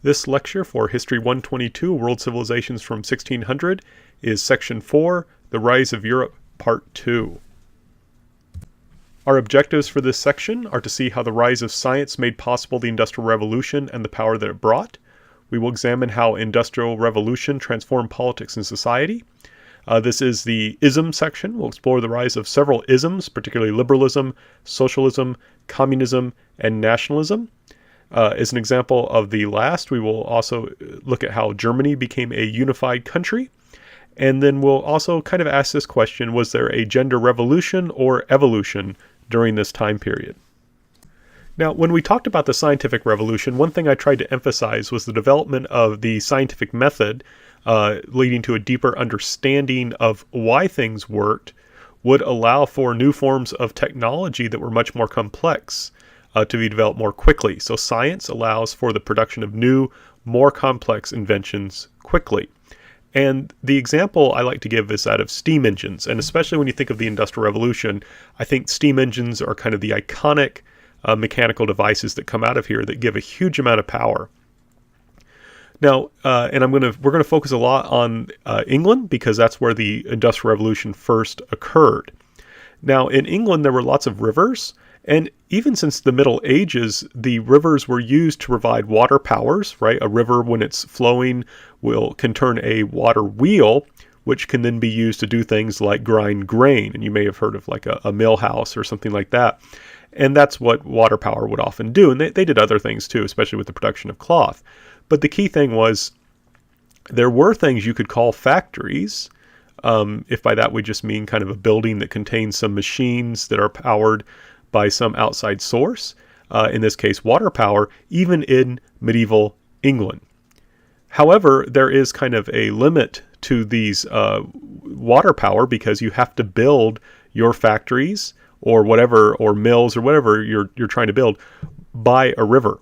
This lecture for History 122, World Civilizations from 1600, is Section 4, The Rise of Europe, Part 2. Our objectives for this section are to see how the rise of science made possible the Industrial Revolution and the power that it brought. We will examine how Industrial Revolution transformed politics and society. This is the ism section. We'll explore the rise of several isms, particularly liberalism, socialism, communism, and nationalism. As an example of the last, we will also look at how Germany became a unified country. And then we'll also kind of ask this question, was there a gender revolution or evolution during this time period? Now, when we talked about the scientific revolution, one thing I tried to emphasize was the development of the scientific method, leading to a deeper understanding of why things worked, would allow for new forms of technology that were much more complex to be developed more quickly. So science allows for the production of new, more complex inventions quickly. And the example I like to give is that of steam engines. And especially when you think of the Industrial Revolution, I think steam engines are kind of the iconic mechanical devices that come out of here that give a huge amount of power. Now, and we're going to focus a lot on England because that's where the Industrial Revolution first occurred. Now, in England, there were lots of rivers. And even since the Middle Ages, the rivers were used to provide water powers, right? A river, when it's flowing, can turn a water wheel, which can then be used to do things like grind grain. And you may have heard of like a mill house or something like that. And that's what water power would often do. And they did other things too, especially with the production of cloth. But the key thing was there were things you could call factories. If by that we just mean kind of a building that contains some machines that are powered by some outside source, in this case water power, even in medieval England. However, there is kind of a limit to these water power because you have to build your factories or whatever, or mills or whatever you're trying to build by a river.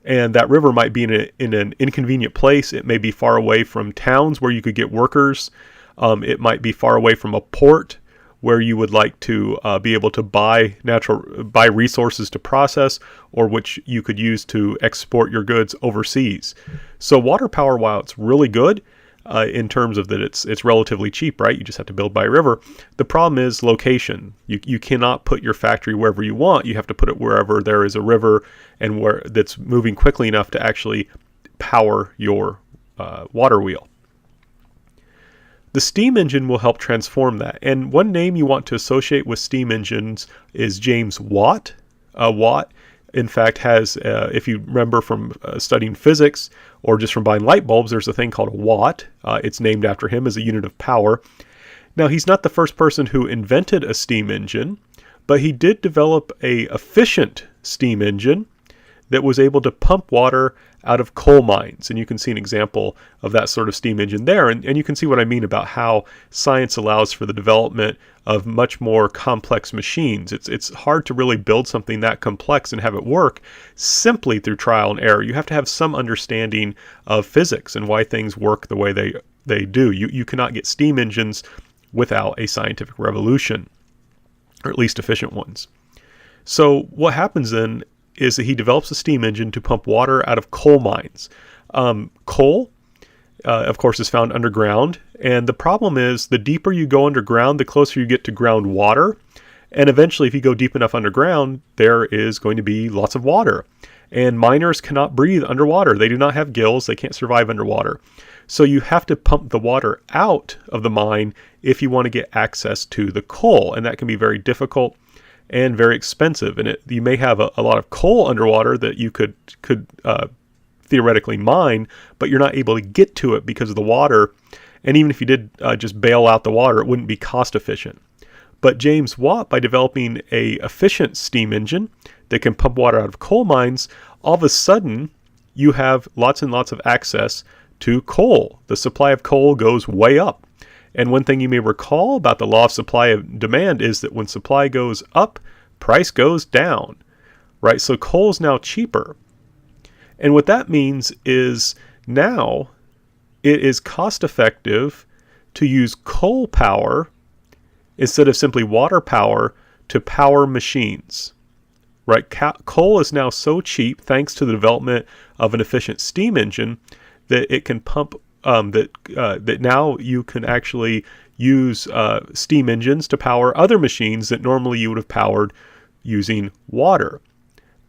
And that river might be in an inconvenient place. It may be far away from towns where you could get workers. It might be far away from a port where you would like to be able to buy resources to process, or which you could use to export your goods overseas. So water power, while it's really good in terms of that it's relatively cheap, right? You just have to build by a river. The problem is location. You cannot put your factory wherever you want. You have to put it wherever there is a river and where that's moving quickly enough to actually power your water wheel. The steam engine will help transform that. And one name you want to associate with steam engines is James Watt. Watt, in fact, has, if you remember from studying physics or just from buying light bulbs, there's a thing called a watt. It's named after him as a unit of power. Now, he's not the first person who invented a steam engine, but he did develop an efficient steam engine that was able to pump water out of coal mines. And you can see an example of that sort of steam engine there. And you can see what I mean about how science allows for the development of much more complex machines. It's hard to really build something that complex and have it work simply through trial and error. You have to have some understanding of physics and why things work the way they do. You cannot get steam engines without a scientific revolution, or at least efficient ones. So what happens then is that he develops a steam engine to pump water out of coal mines. Coal, of course, is found underground. And the problem is the deeper you go underground, the closer you get to groundwater. And eventually, if you go deep enough underground, there is going to be lots of water. And miners cannot breathe underwater. They do not have gills. They can't survive underwater. So you have to pump the water out of the mine if you want to get access to the coal. And that can be very difficult and very expensive. And you may have a lot of coal underwater that you could theoretically mine, but you're not able to get to it because of the water. And even if you did just bail out the water, it wouldn't be cost efficient. But James Watt, by developing a efficient steam engine that can pump water out of coal mines, all of a sudden you have lots and lots of access to coal. The supply of coal goes way up. And one thing you may recall about the law of supply and demand is that when supply goes up, price goes down, right? So coal is now cheaper. And what that means is now it is cost effective to use coal power instead of simply water power to power machines. right? Coal is now so cheap thanks to the development of an efficient steam engine that it can pump, that now you can actually use steam engines to power other machines that normally you would have powered using water.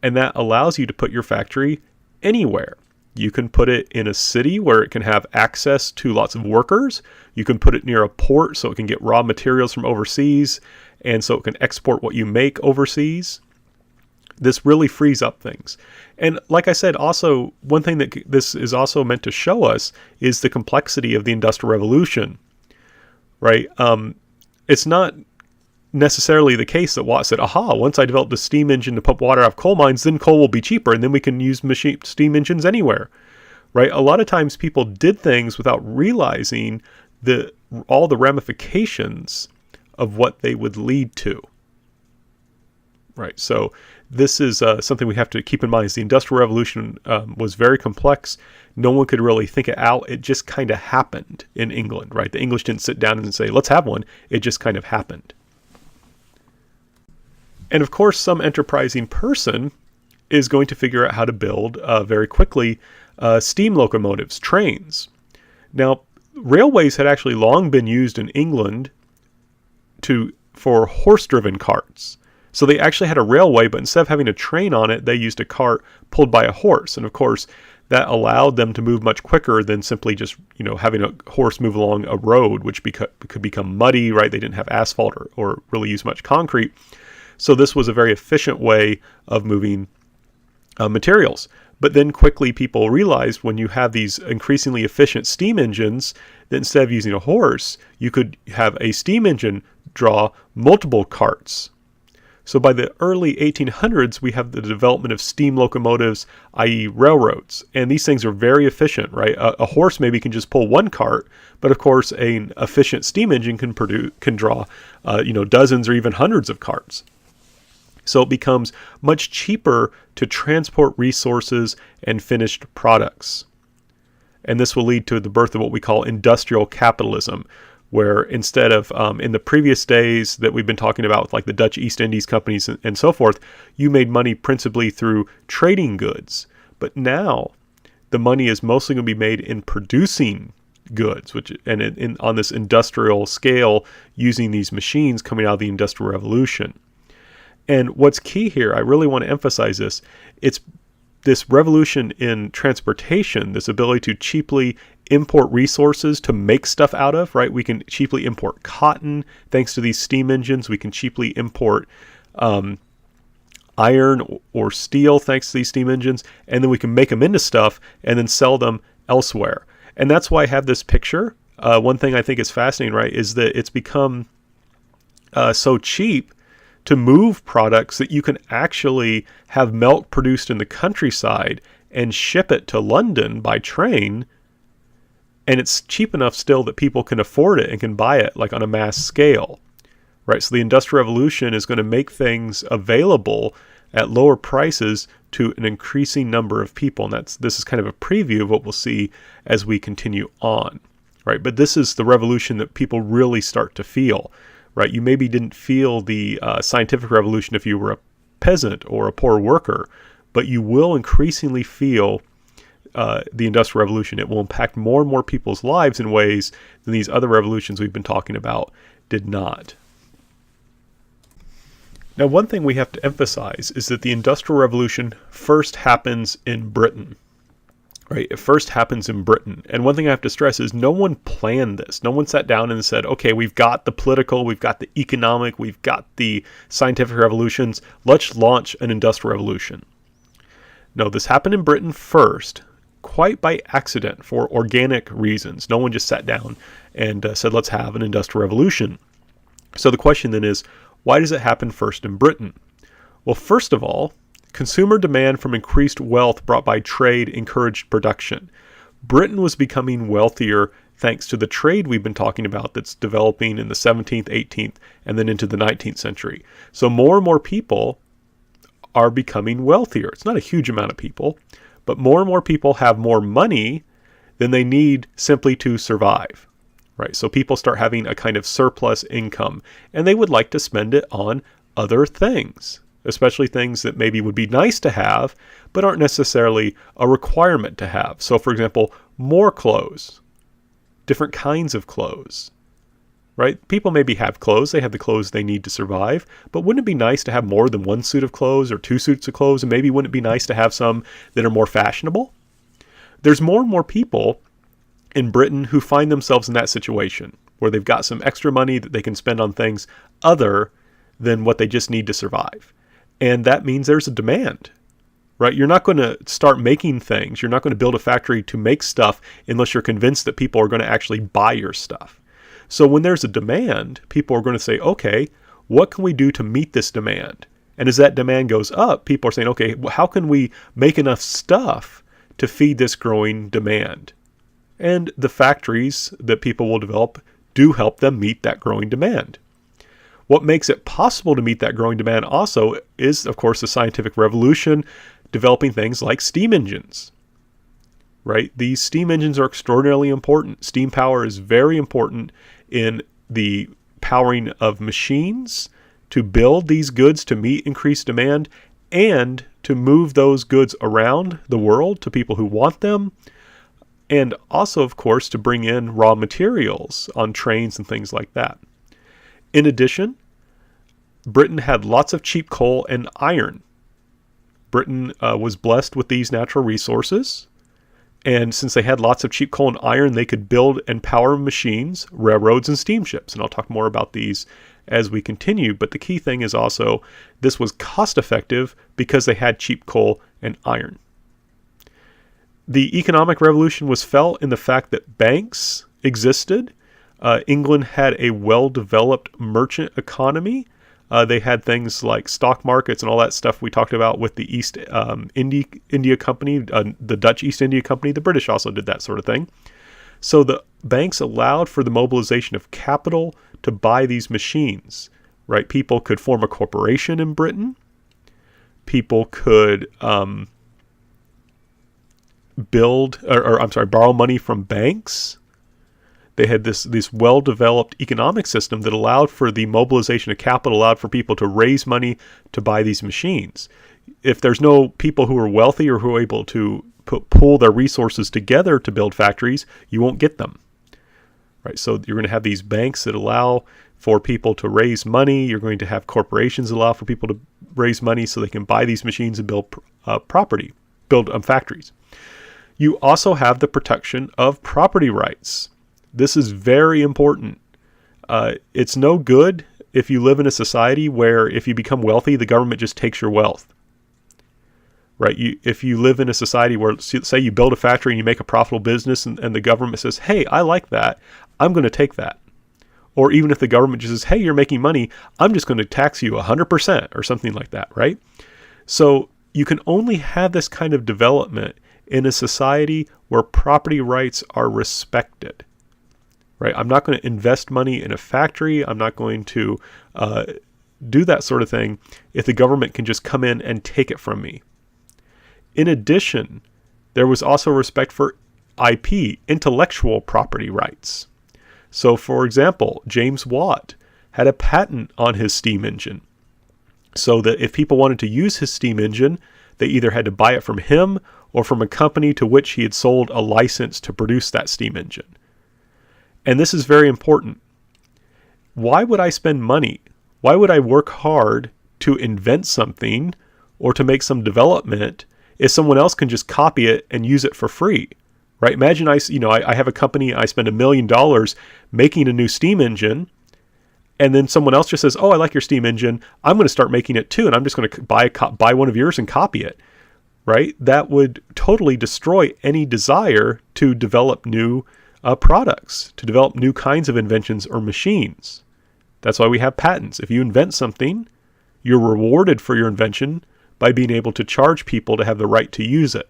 And that allows you to put your factory anywhere. You can put it in a city where it can have access to lots of workers. You can put it near a port so it can get raw materials from overseas, and so it can export what you make overseas. This really frees up things. And like I said, also, one thing that this is also meant to show us is the complexity of the Industrial Revolution, right? It's not necessarily the case that Watt said, aha, once I developed a steam engine to pump water out of coal mines, then coal will be cheaper, and then we can use steam engines anywhere, right? A lot of times people did things without realizing all the ramifications of what they would lead to, right? So this is something we have to keep in mind. Is the Industrial Revolution was very complex. No one could really think it out. It just kind of happened in England, right? The English didn't sit down and say, let's have one. It just kind of happened. And of course, some enterprising person is going to figure out how to build very quickly steam locomotives, trains. Now, railways had actually long been used in England for horse-driven carts. So they actually had a railway, but instead of having a train on it, they used a cart pulled by a horse. And of course, that allowed them to move much quicker than simply just, having a horse move along a road, which could become muddy, right? They didn't have asphalt or really use much concrete. So this was a very efficient way of moving materials. But then quickly people realized when you have these increasingly efficient steam engines, that instead of using a horse, you could have a steam engine draw multiple carts. So by the early 1800s, we have the development of steam locomotives, i.e. railroads. And these things are very efficient, right? A horse maybe can just pull one cart, but of course an efficient steam engine can draw dozens or even hundreds of carts. So it becomes much cheaper to transport resources and finished products. And this will lead to the birth of what we call industrial capitalism, where instead of in the previous days that we've been talking about with like the Dutch East Indies companies and so forth, you made money principally through trading goods. But now the money is mostly going to be made in producing goods, on this industrial scale using these machines coming out of the Industrial Revolution. And what's key here, I really want to emphasize this, it's this revolution in transportation, this ability to cheaply import resources to make stuff out of, right? We can cheaply import cotton thanks to these steam engines. We can cheaply import iron or steel thanks to these steam engines. And then we can make them into stuff and then sell them elsewhere. And that's why I have this picture. One thing I think is fascinating, right, is that it's become so cheap to move products that you can actually have milk produced in the countryside and ship it to London by train. And it's cheap enough still that people can afford it and can buy it like on a mass scale, right? So the Industrial Revolution is going to make things available at lower prices to an increasing number of people. And this is kind of a preview of what we'll see as we continue on, right? But this is the revolution that people really start to feel, right? You maybe didn't feel the scientific revolution if you were a peasant or a poor worker, but you will increasingly feel the Industrial Revolution. It will impact more and more people's lives in ways than these other revolutions we've been talking about did not. Now, one thing we have to emphasize is that the Industrial Revolution first happens in Britain. Right, it first happens in Britain. And one thing I have to stress is no one planned this. No one sat down and said, okay, we've got the political, we've got the economic, we've got the scientific revolutions. Let's launch an industrial revolution. No, this happened in Britain first, quite by accident for organic reasons. No one just sat down and said, let's have an industrial revolution. So the question then is, why does it happen first in Britain? Well, first of all, consumer demand from increased wealth brought by trade encouraged production. Britain was becoming wealthier thanks to the trade we've been talking about that's developing in the 17th, 18th, and then into the 19th century. So more and more people are becoming wealthier. It's not a huge amount of people, but more and more people have more money than they need simply to survive, right? So people start having a kind of surplus income, and they would like to spend it on other things. especially things that maybe would be nice to have, but aren't necessarily a requirement to have. So for example, more clothes, different kinds of clothes, right? People maybe have clothes, they have the clothes they need to survive, but wouldn't it be nice to have more than one suit of clothes or two suits of clothes? And maybe wouldn't it be nice to have some that are more fashionable? There's more and more people in Britain who find themselves in that situation where they've got some extra money that they can spend on things other than what they just need to survive. And that means there's a demand, right? You're not going to start making things. You're not going to build a factory to make stuff unless you're convinced that people are going to actually buy your stuff. So when there's a demand, people are going to say, okay, what can we do to meet this demand? And as that demand goes up, people are saying, okay, well, how can we make enough stuff to feed this growing demand? And the factories that people will develop do help them meet that growing demand. What makes it possible to meet that growing demand also is, of course, the scientific revolution, developing things like steam engines, right? These steam engines are extraordinarily important. Steam power is very important in the powering of machines to build these goods to meet increased demand and to move those goods around the world to people who want them. And also, of course, to bring in raw materials on trains and things like that. In addition, Britain had lots of cheap coal and iron. Britain was blessed with these natural resources. And since they had lots of cheap coal and iron, they could build and power machines, railroads, and steamships. And I'll talk more about these as we continue. But the key thing is also this was cost effective because they had cheap coal and iron. The economic revolution was felt in the fact that banks existed. England had a well-developed merchant economy. They had things like stock markets and all that stuff we talked about with the East India Company, the Dutch East India Company. The British also did that sort of thing. So the banks allowed for the mobilization of capital to buy these machines, right? People could form a corporation in Britain. People could borrow money from banks. They had this well-developed economic system that allowed for the mobilization of capital, allowed for people to raise money to buy these machines. If there's no people who are wealthy or who are able to pool their resources together to build factories, you won't get them, right? So you're going to have these banks that allow for people to raise money. You're going to have corporations that allow for people to raise money so they can buy these machines and build factories. You also have the protection of property rights. This is very important. It's no good if you live in a society where if you become wealthy, the government just takes your wealth, right? If you live in a society where, say you build a factory and you make a profitable business and the government says, hey, I like that, I'm going to take that. Or even if the government just says, hey, you're making money, I'm just going to tax you 100% or something like that, right? So you can only have this kind of development in a society where property rights are respected, right? I'm not going to invest money in a factory. I'm not going to do that sort of thing if the government can just come in and take it from me. In addition, there was also respect for IP, intellectual property rights. So, for example, James Watt had a patent on his steam engine, so that if people wanted to use his steam engine, they either had to buy it from him or from a company to which he had sold a license to produce that steam engine. And this is very important. Why would I spend money? Why would I work hard to invent something or to make some development if someone else can just copy it and use it for free? Right? Imagine I have a company, I spend $1 million making a new steam engine, and then someone else just says, oh, I like your steam engine, I'm going to start making it too, and I'm just going to buy one of yours and copy it. Right? That would totally destroy any desire to develop new products, to develop new kinds of inventions or machines. That's why we have patents. If you invent something, you're rewarded for your invention by being able to charge people to have the right to use it.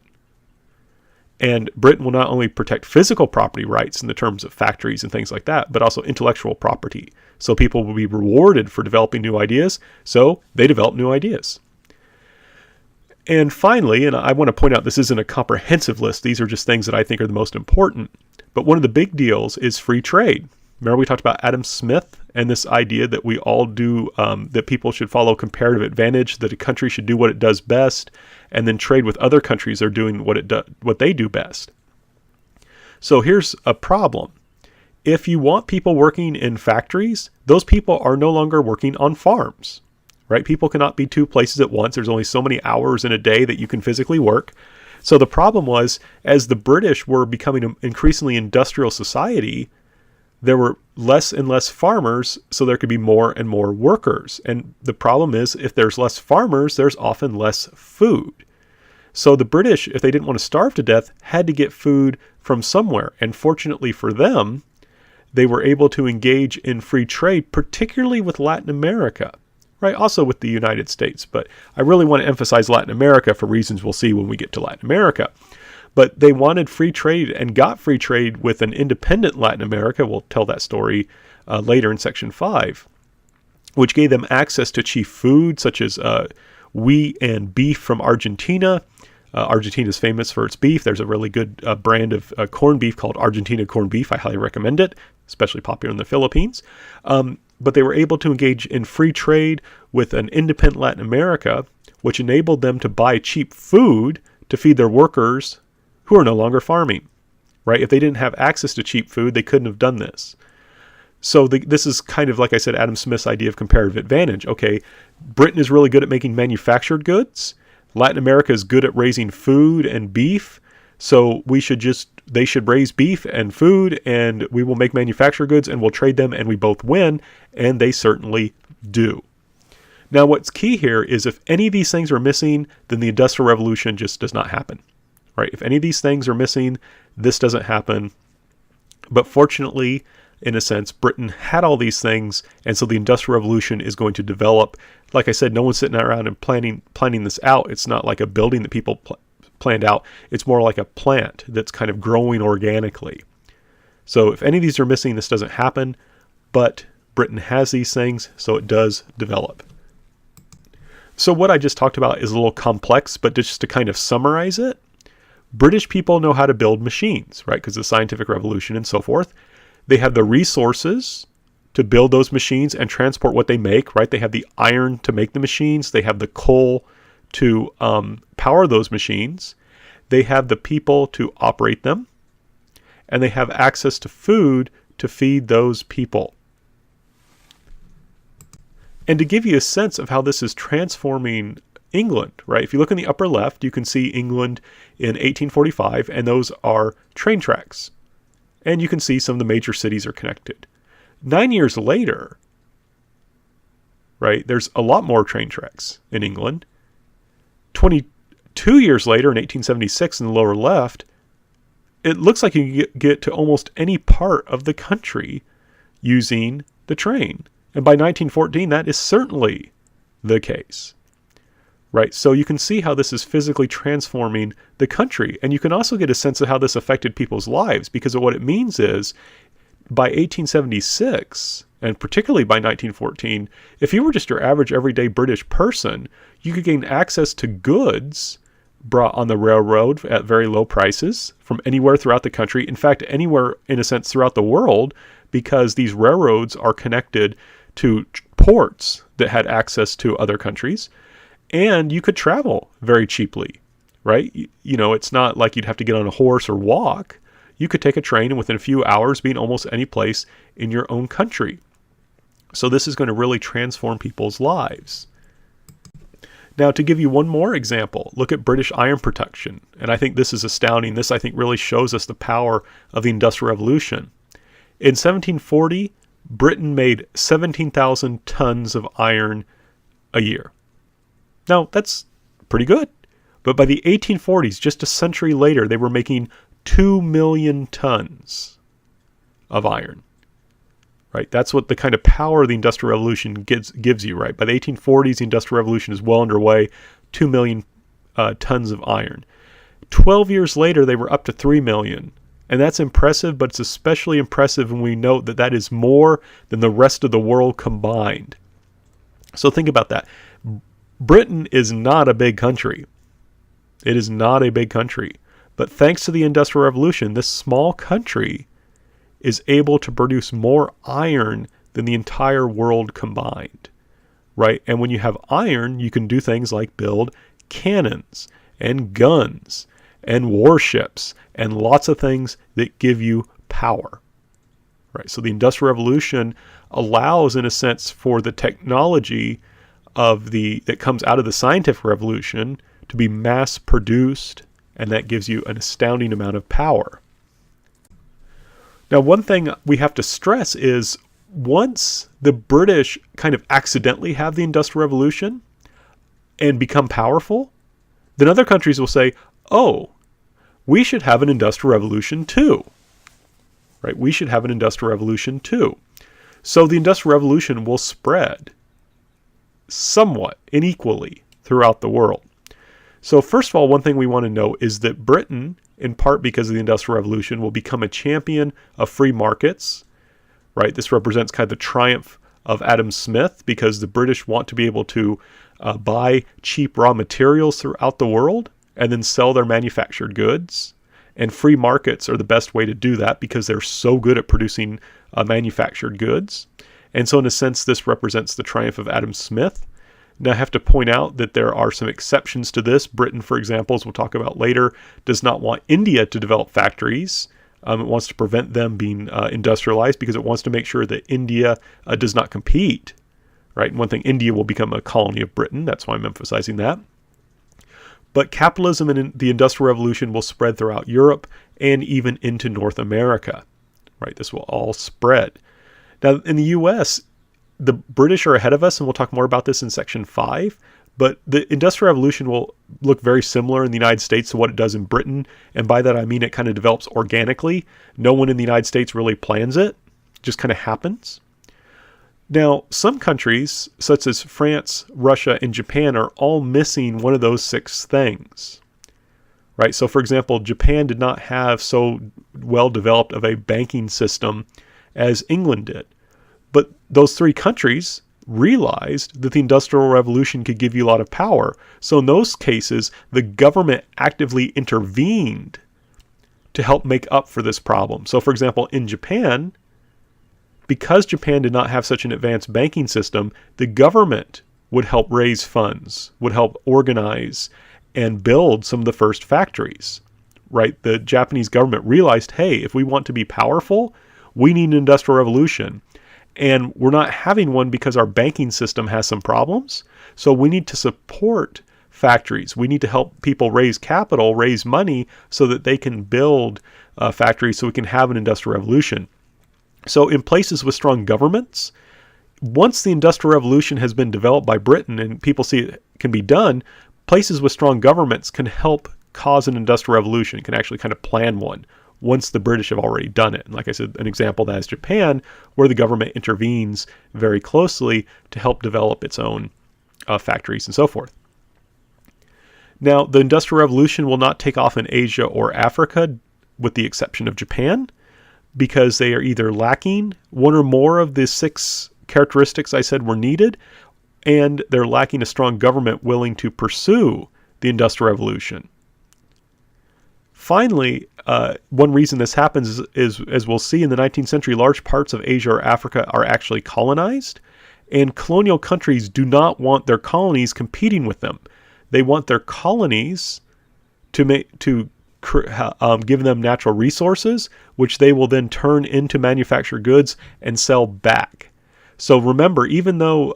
And Britain will not only protect physical property rights in the terms of factories and things like that, but also intellectual property. So people will be rewarded for developing new ideas, so they develop new ideas. And finally, and I want to point out this isn't a comprehensive list, these are just things that I think are the most important, but one of the big deals is free trade. Remember we talked about Adam Smith and this idea that we all do, that people should follow comparative advantage, that a country should do what it does best, and then trade with other countries that are doing what they do best. So here's a problem. If you want people working in factories, those people are no longer working on farms, right? People cannot be two places at once. There's only so many hours in a day that you can physically work. So the problem was, as the British were becoming an increasingly industrial society, there were less and less farmers, so there could be more and more workers. And the problem is, if there's less farmers, there's often less food. So the British, if they didn't want to starve to death, had to get food from somewhere. And fortunately for them, they were able to engage in free trade, particularly with Latin America, right? Also with the United States. But I really want to emphasize Latin America for reasons we'll see when we get to Latin America. But they wanted free trade and got free trade with an independent Latin America. We'll tell that story later in section 5, which gave them access to cheap food such as wheat and beef from Argentina. Argentina is famous for its beef. There's a really good brand of corned beef called Argentina corned beef. I highly recommend it, especially popular in the Philippines. But they were able to engage in free trade with an independent Latin America, which enabled them to buy cheap food to feed their workers who are no longer farming, right? If they didn't have access to cheap food, they couldn't have done this. So this is kind of, like I said, Adam Smith's idea of comparative advantage. Okay, Britain is really good at making manufactured goods. Latin America is good at raising food and beef. So they should raise beef and food, and we will make manufactured goods and we'll trade them, and we both win. And they certainly do. Now, what's key here is if any of these things are missing, then the Industrial Revolution just does not happen. Right? If any of these things are missing, this doesn't happen. But fortunately, in a sense, Britain had all these things, and so the Industrial Revolution is going to develop. Like I said, no one's sitting around and planning this out. It's not like a building that people planned out. It's more like a plant that's kind of growing organically. So if any of these are missing, this doesn't happen. But Britain has these things, so it does develop. So what I just talked about is a little complex, but just to kind of summarize it, British people know how to build machines, right? Because of the scientific revolution and so forth. They have the resources to build those machines and transport what they make, right? They have the iron to make the machines. They have the coal to power those machines. They have the people to operate them. And they have access to food to feed those people. And to give you a sense of how this is transforming England, right? If you look in the upper left, you can see England in 1845, and those are train tracks. And you can see some of the major cities are connected. 9 years later, right, there's a lot more train tracks in England. 22 years later, in 1876, in the lower left, it looks like you can get to almost any part of the country using the train. And by 1914, that is certainly the case. Right, so you can see how this is physically transforming the country. And you can also get a sense of how this affected people's lives, because of what it means is, by 1876, and particularly by 1914, if you were just your average everyday British person, you could gain access to goods brought on the railroad at very low prices from anywhere throughout the country. In fact, anywhere, in a sense, throughout the world, because these railroads are connected to ports that had access to other countries. And you could travel very cheaply, right? You know, it's not like you'd have to get on a horse or walk. You could take a train and within a few hours be in almost any place in your own country. So this is going to really transform people's lives. Now, to give you one more example, look at British iron production. And I think this is astounding. This, I think, really shows us the power of the Industrial Revolution. In 1740, Britain made 17,000 tons of iron a year. Now, that's pretty good. But by the 1840s, just a century later, they were making 2 million tons of iron. Right? That's what the kind of power the Industrial Revolution gives you, right? By the 1840s, the Industrial Revolution is well underway, 2 million tons of iron. 12 years later, they were up to 3 million. And that's impressive, but it's especially impressive when we note that that is more than the rest of the world combined. So think about that. Britain is not a big country. It is not a big country. But thanks to the Industrial Revolution, this small country is able to produce more iron than the entire world combined, right? And when you have iron, you can do things like build cannons and guns and warships and lots of things that give you power, right? So the Industrial Revolution allows, in a sense, for the technology that comes out of the scientific revolution to be mass produced, and that gives you an astounding amount of power. Now, one thing we have to stress is once the British kind of accidentally have the Industrial Revolution and become powerful, then other countries will say, oh, we should have an Industrial Revolution too, right? We should have an Industrial Revolution too. So the Industrial Revolution will spread somewhat unequally throughout the world. So first of all, one thing we want to know is that Britain, in part because of the Industrial Revolution, will become a champion of free markets, right? This represents kind of the triumph of Adam Smith, because the British want to be able to buy cheap raw materials throughout the world and then sell their manufactured goods. And free markets are the best way to do that because they're so good at producing manufactured goods. And so in a sense, this represents the triumph of Adam Smith. Now I have to point out that there are some exceptions to this. Britain, for example, as we'll talk about later, does not want India to develop factories. It wants to prevent them being industrialized because it wants to make sure that India does not compete, right? And one thing, India will become a colony of Britain. That's why I'm emphasizing that. But capitalism and the Industrial Revolution will spread throughout Europe and even into North America, right? This will all spread. Now, in the U.S., the British are ahead of us, and we'll talk more about this in section 5, but the Industrial Revolution will look very similar in the United States to what it does in Britain, and by that I mean it kind of develops organically. No one in the United States really plans it. It just kind of happens. Now, some countries, such as France, Russia, and Japan, are all missing one of those 6 things, right? So, for example, Japan did not have so well developed of a banking system as England did. But those 3 countries realized that the Industrial Revolution could give you a lot of power. So in those cases, the government actively intervened to help make up for this problem. So for example, in Japan, because Japan did not have such an advanced banking system, the government would help raise funds, would help organize and build some of the first factories, right? The Japanese government realized, hey, if we want to be powerful, we need an Industrial Revolution. And we're not having one because our banking system has some problems. So we need to support factories. We need to help people raise capital, raise money so that they can build factories so we can have an Industrial Revolution. So in places with strong governments, once the Industrial Revolution has been developed by Britain and people see it can be done, places with strong governments can help cause an Industrial Revolution, can actually kind of plan one once the British have already done it. And like I said, an example of that is Japan, where the government intervenes very closely to help develop its own factories and so forth. Now, the Industrial Revolution will not take off in Asia or Africa, with the exception of Japan, because they are either lacking one or more of the 6 characteristics I said were needed, and they're lacking a strong government willing to pursue the Industrial Revolution. Finally, one reason this happens is, as we'll see in the 19th century, large parts of Asia or Africa are actually colonized, and colonial countries do not want their colonies competing with them. They want their colonies to give them natural resources, which they will then turn into manufactured goods and sell back. So remember, even though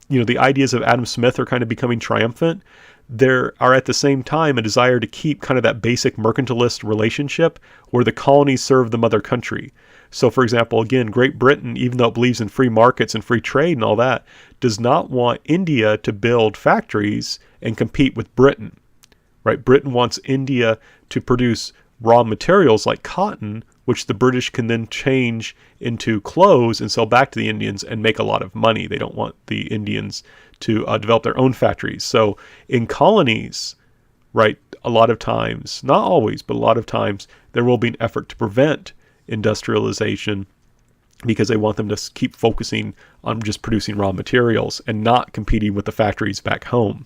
the ideas of Adam Smith are kind of becoming triumphant, there are at the same time a desire to keep kind of that basic mercantilist relationship where the colonies serve the mother country. So for example, again, Great Britain, even though it believes in free markets and free trade and all that, does not want India to build factories and compete with Britain, right? Britain wants India to produce raw materials like cotton, which the British can then change into clothes and sell back to the Indians and make a lot of money. They don't want the Indians to develop their own factories. So in colonies, right, a lot of times, not always, but a lot of times, there will be an effort to prevent industrialization because they want them to keep focusing on just producing raw materials and not competing with the factories back home.